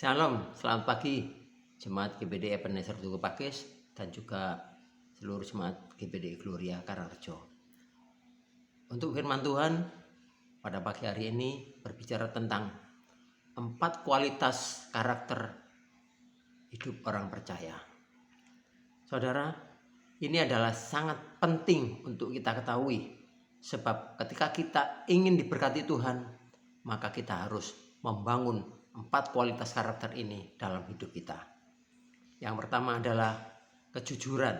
Shalom, selamat pagi Jemaat GBD Ebenezer Tugu Pakis dan juga seluruh Jemaat GBD Gloria Karangrejo. Untuk firman Tuhan pada pagi hari ini berbicara tentang 4 kualitas karakter hidup orang percaya. Saudara, ini adalah sangat penting untuk kita ketahui, sebab ketika kita ingin diberkati Tuhan, maka kita harus membangun 4 kualitas karakter ini dalam hidup kita. Yang pertama adalah kejujuran.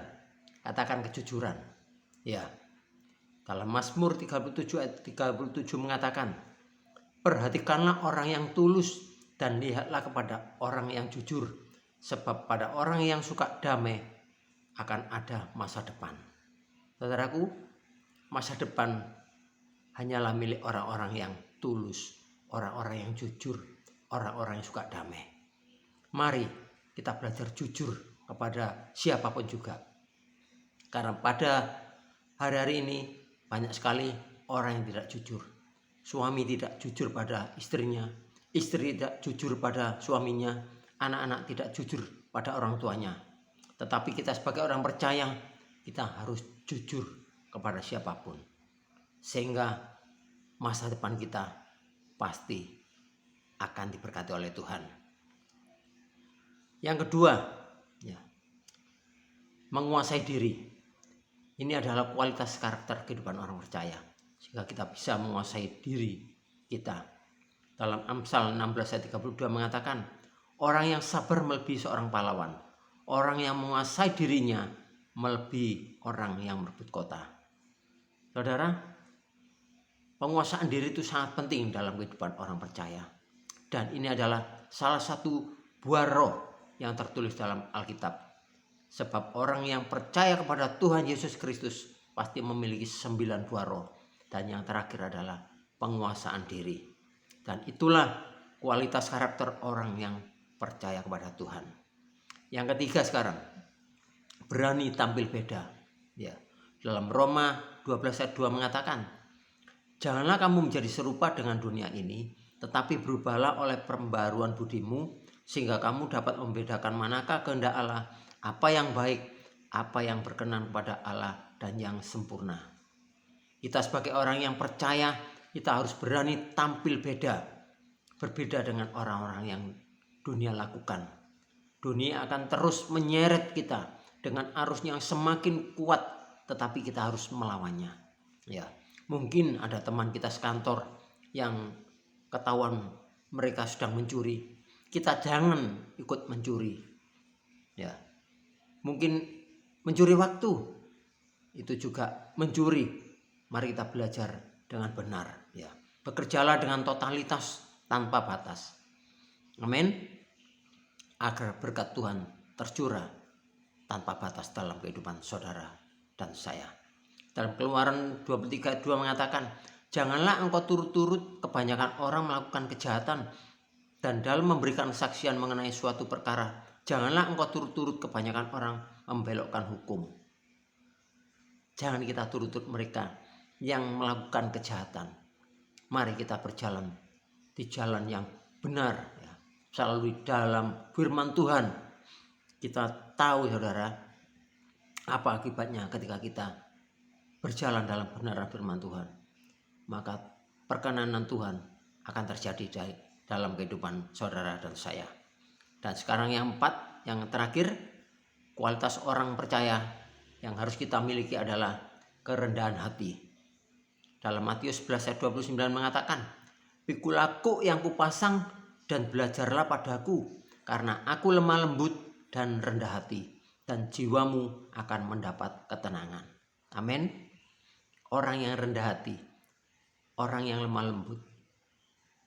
Katakan kejujuran. Ya. Dalam Mazmur 37 ayat 37 mengatakan, "Perhatikanlah orang yang tulus dan lihatlah kepada orang yang jujur, sebab pada orang yang suka damai akan ada masa depan." Saudaraku, masa depan hanyalah milik orang-orang yang tulus, orang-orang yang jujur, orang-orang yang suka damai. Mari kita belajar jujur kepada siapapun juga. Karena pada hari-hari ini banyak sekali orang yang tidak jujur. Suami tidak jujur pada istrinya, istri tidak jujur pada suaminya, anak-anak tidak jujur pada orang tuanya. Tetapi kita sebagai orang percaya, kita harus jujur kepada siapapun. Sehingga masa depan kita pasti akan diberkati oleh Tuhan. Yang kedua, menguasai diri. Ini adalah kualitas karakter kehidupan orang percaya, sehingga kita bisa menguasai diri kita. Dalam Amsal 16 ayat 32 mengatakan, orang yang sabar melebihi seorang pahlawan, orang yang menguasai dirinya melebihi orang yang merebut kota. Saudara, penguasaan diri itu sangat penting dalam kehidupan orang percaya. Dan ini adalah salah satu buah roh yang tertulis dalam Alkitab. Sebab orang yang percaya kepada Tuhan Yesus Kristus pasti memiliki 9 buah roh. Dan yang terakhir adalah penguasaan diri. Dan itulah kualitas karakter orang yang percaya kepada Tuhan. Yang ketiga sekarang, berani tampil beda. Ya, dalam Roma 12 ayat 2 mengatakan, "Janganlah kamu menjadi serupa dengan dunia ini, tetapi berubahlah oleh pembaruan budimu, sehingga kamu dapat membedakan manakah kehendak Allah, apa yang baik, apa yang berkenan kepada Allah, dan yang sempurna." Kita sebagai orang yang percaya, kita harus berani tampil beda. Berbeda dengan orang-orang yang dunia lakukan. Dunia akan terus menyeret kita dengan arus yang semakin kuat, tetapi kita harus melawannya. Ya, mungkin ada teman kita sekantor yang ketahuan mereka sedang mencuri, kita jangan ikut mencuri. Ya, mungkin mencuri waktu itu juga mencuri. Mari kita belajar dengan benar. Ya, bekerjalah dengan totalitas tanpa batas. Amin. Agar berkat Tuhan tercurah tanpa batas dalam kehidupan saudara dan saya. Dalam Keluaran 23 ayat 2 mengatakan, "Janganlah engkau turut-turut kebanyakan orang melakukan kejahatan, dan dalam memberikan kesaksian mengenai suatu perkara, janganlah engkau turut-turut kebanyakan orang membelokkan hukum." Jangan kita turut-turut mereka yang melakukan kejahatan. Mari kita berjalan di jalan yang benar, ya, selalu dalam firman Tuhan. Kita tahu saudara, apa akibatnya ketika kita berjalan dalam kebenaran firman Tuhan. Maka perkenanan Tuhan akan terjadi dalam kehidupan saudara dan saya. Dan sekarang yang 4, yang terakhir, kualitas orang percaya yang harus kita miliki adalah kerendahan hati. Dalam Matius 11 ayat 29 mengatakan, "Pikul aku yang kupasang dan belajarlah padaku, karena aku lemah lembut dan rendah hati, dan jiwamu akan mendapat ketenangan." Amin. Orang yang rendah hati, orang yang lemah lembut,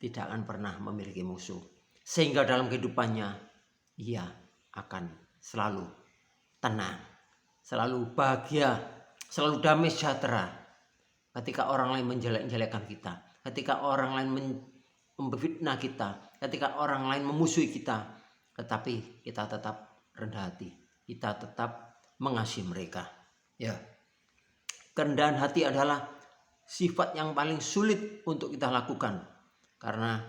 tidak akan pernah memiliki musuh. Sehingga dalam kehidupannya, ia akan selalu tenang, selalu bahagia, selalu damai sejahtera. Ketika orang lain menjelek-jelekan kita, ketika orang lain memfitnah kita, ketika orang lain memusuhi kita, tetapi kita tetap rendah hati, kita tetap mengasihi mereka. Ya, kerendahan hati adalah sifat yang paling sulit untuk kita lakukan, karena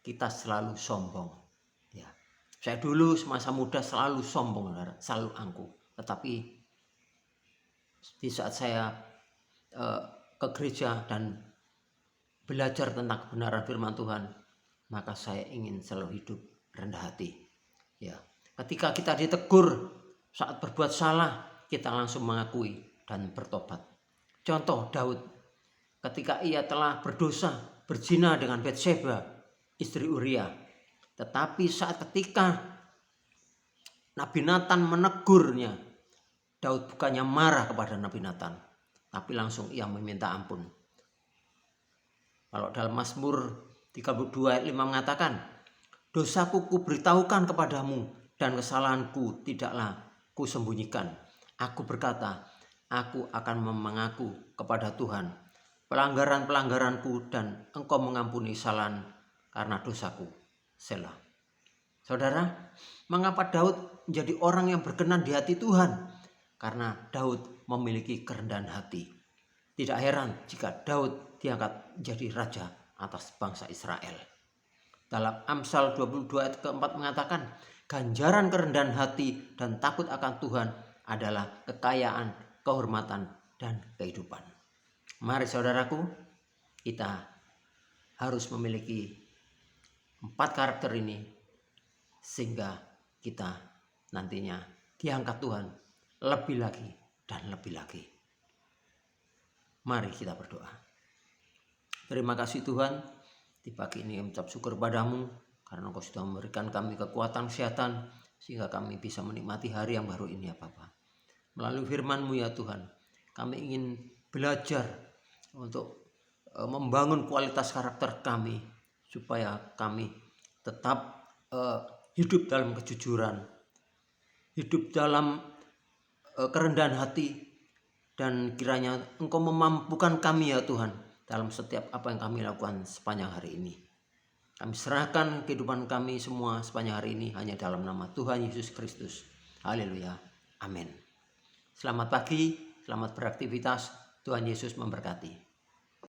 kita selalu sombong. Ya, saya dulu semasa muda selalu sombong, selalu angkuh. Tetapi di saat saya ke gereja dan belajar tentang kebenaran firman Tuhan, maka saya ingin selalu hidup rendah hati. Ya, ketika kita ditegur saat berbuat salah, kita langsung mengakui dan bertobat. Contoh Daud, ketika ia telah berdosa, berzina dengan Batseba, istri Uria. Tetapi saat ketika Nabi Nathan menegurnya, Daud bukannya marah kepada Nabi Nathan, tapi langsung ia meminta ampun. Kalau dalam Mazmur 32 ayat 5 mengatakan, dosaku kuberitahukan kepadamu dan kesalahanku tidaklah kusembunyikan. Aku berkata, aku akan mengaku kepada Tuhan pelanggaran-pelanggaranku dan Engkau mengampuni kesalahan karena dosaku. Selah. Saudara, mengapa Daud menjadi orang yang berkenan di hati Tuhan? Karena Daud memiliki kerendahan hati. Tidak heran jika Daud diangkat menjadi raja atas bangsa Israel. Dalam Amsal 22 ayat keempat mengatakan, ganjaran kerendahan hati dan takut akan Tuhan adalah kekayaan, kehormatan, dan kehidupan. Mari saudaraku, kita harus memiliki 4 karakter ini sehingga kita nantinya diangkat Tuhan lebih lagi dan lebih lagi. Mari kita berdoa. Terima kasih Tuhan, di pagi ini kami ucap syukur padamu karena Engkau sudah memberikan kami kekuatan kesehatan sehingga kami bisa menikmati hari yang baru ini ya Bapa. Melalui firman-Mu ya Tuhan, kami ingin belajar untuk membangun kualitas karakter kami supaya kami tetap hidup dalam kejujuran, hidup dalam kerendahan hati, dan kiranya Engkau memampukan kami ya Tuhan dalam setiap apa yang kami lakukan sepanjang hari ini. Kami serahkan kehidupan kami semua sepanjang hari ini hanya dalam nama Tuhan Yesus Kristus. Haleluya. Amin. Selamat pagi, selamat beraktivitas. Tuhan Yesus memberkati.